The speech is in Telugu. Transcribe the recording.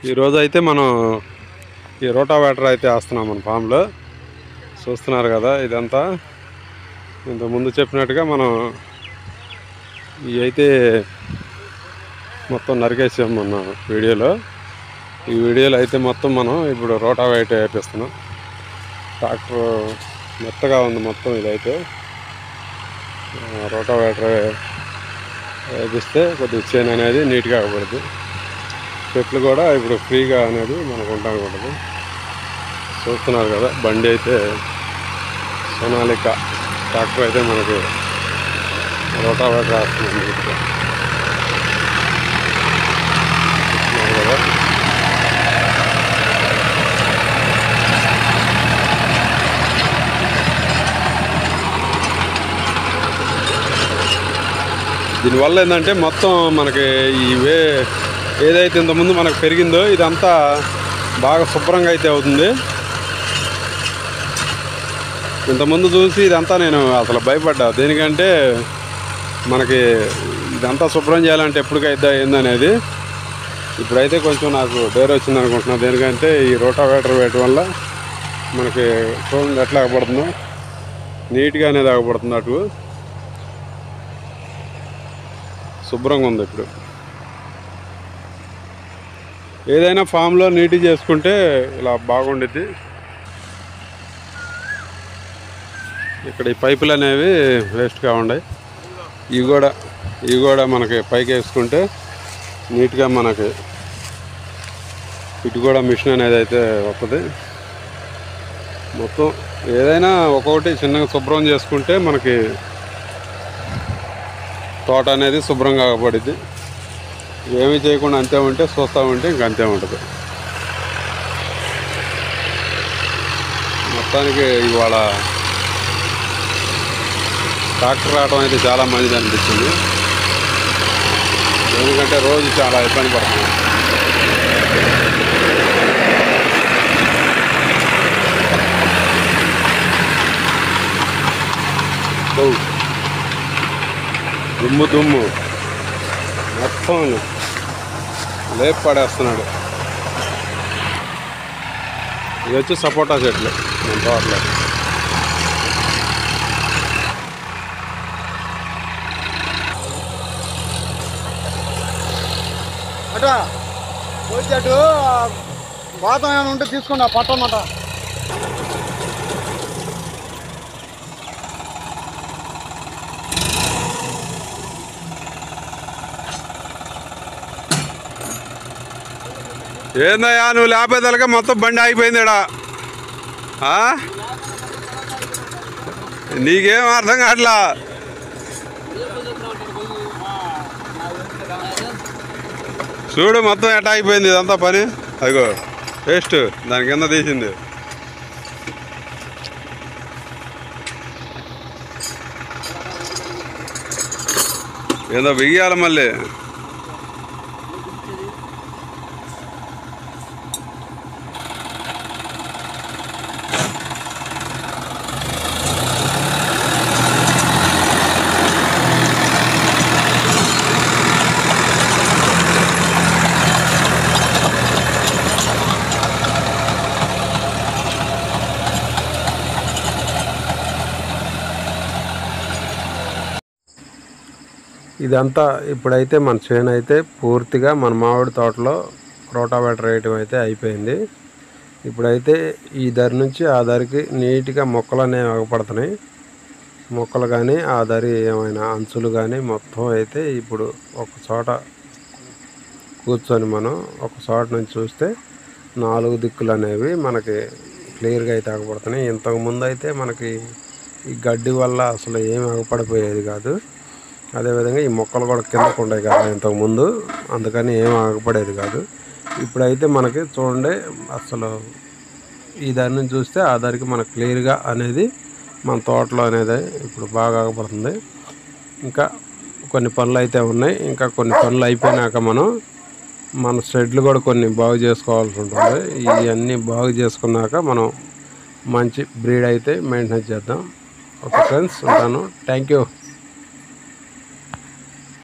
ఈరోజు అయితే మనం ఈ రోటావేటర్ అయితే వేస్తున్నాం మన ఫామ్లో. చూస్తున్నారు కదా, ఇదంతా ఇంతకుముందు చెప్పినట్టుగా మనం ఇవి అయితే మొత్తం నరికేసాం మన వీడియోలో. ఈ వీడియోలో అయితే మొత్తం మనం ఇప్పుడు రోటావేటర్ వేపిస్తున్నాం. ట్రాక్టర్ మెత్తగా ఉంది మొత్తం. ఇదైతే రోటావేటర్ వేపిస్తే కొద్దిగా చేను అనేది నీట్గా అవ్వబడుతుంది. చెట్లు కూడా ఇప్పుడు ఫ్రీగా అనేది మనకు ఉండడానికి ఉంటుంది. చూస్తున్నారు కదా, బండి అయితే సోనాలిక ట్రాక్టర్ అయితే మనకి రోటావేటర్ వేస్తుంది. చూస్తున్నారు కదా, దీనివల్ల ఏంటంటే మొత్తం మనకి ఇవే ఏదైతే ఇంతకుముందు మనకు పెరిగిందో ఇదంతా బాగా శుభ్రంగా అయితే అవుతుంది. ఇంతకుముందు చూసి ఇదంతా నేను అసలు భయపడ్డా. దేనికంటే మనకి ఇదంతా శుభ్రం చేయాలంటే ఎప్పటికైతే ఏందనేది. ఇప్పుడైతే కొంచెం నాకు డేర్ వచ్చింది అనుకుంటున్నాను. దేనికంటే ఈ రోటావేటర్ వేయటం వల్ల మనకి చూడండి ఎట్లా ఆగపడుతుందో, నీట్గా అనేది ఆగపడుతుంది. అటు శుభ్రంగా ఉంది. ఇప్పుడు ఏదైనా ఫామ్లో నీట్గా చేసుకుంటే ఇలా బాగుండిద్ది. ఇక్కడ ఈ పైపులు అనేవి వేస్ట్గా ఉన్నాయి. ఇవి కూడా మనకి పైకి వేసుకుంటే నీట్గా మనకి ఇటు కూడా మిషన్ అనేది అయితే వస్తుంది. మొత్తం ఏదైనా ఒక్కొక్కటి చిన్నగా శుభ్రం చేసుకుంటే మనకి తోట అనేది శుభ్రంగా పడిద్ది. ఏమీ చేయకుండా అంతే ఉంటే చూస్తూ ఉంటే ఇంక అంతే ఉంటుంది. మొత్తానికి ఇవాళ ట్రాక్టర్ రావడం అయితే చాలా మంచిది అనిపిస్తుంది. ఎందుకంటే రోజు చాలా ఇబ్బంది పడుతుంది. దుమ్ము మొత్తం లేపు పడేస్తున్నాడు. ఇది వచ్చి సపోటా చెట్లు మన తోటలో. అటు పోయి అటు బాతం ఏమైనా ఉంటే తీసుకున్నా పట్టమాట. ఏందయ్యా నువ్వు లేపేదలకే మొత్తం బండి ఆగిపోయింది ఇక్కడ. నీకేం అర్థం కావట్లా. చూడు మొత్తం ఎట్లా అయిపోయింది ఇదంతా పని. అదిగో వేస్ట్ దాని కింద తీసింది. ఏదో బిగియాలి మళ్ళీ. ఇదంతా ఇప్పుడైతే మన చేను అయితే పూర్తిగా మన మామిడి తోటలో రోటావేటర్ వేయటం అయితే అయిపోయింది. ఇప్పుడైతే ఈ దరి నుంచి ఆ దరికి నీట్గా మొక్కలు అనేవి ఆగపడుతున్నాయి. మొక్కలు కానీ ఆ దరి ఏమైనా అంచులు కానీ మొత్తం అయితే ఇప్పుడు ఒక చోట కూర్చొని మనం ఒక చోట నుంచి చూస్తే 4 దిక్కులు అనేవి మనకి క్లియర్గా అయితే ఆగపడుతున్నాయి. ఇంతకుముందు అయితే మనకి ఈ గడ్డి వల్ల అసలు ఏమి ఆగపడిపోయేది కాదు. అదేవిధంగా ఈ మొక్కలు కూడా కిందకు ఉండే కదా ఇంతకుముందు, అందుకని ఏం ఆగపడేది కాదు. ఇప్పుడైతే మనకి చూడండి అసలు ఈ దారి నుంచి చూస్తే ఆ దారికి మనకు క్లియర్గా అనేది మన తోటలో అనేది ఇప్పుడు బాగా ఆగపడుతుంది. ఇంకా కొన్ని పనులు అయితే ఉన్నాయి. ఇంకా కొన్ని పనులు అయిపోయినాక మన షెడ్లు కూడా కొన్ని బాగు చేసుకోవాల్సి ఉంటుంది. ఇవన్నీ బాగు చేసుకున్నాక మనం మంచి బ్రీడ్ అయితే మెయింటైన్ చేద్దాం. ఓకే ఫ్రెండ్స్, ఉంటాను. Thank you.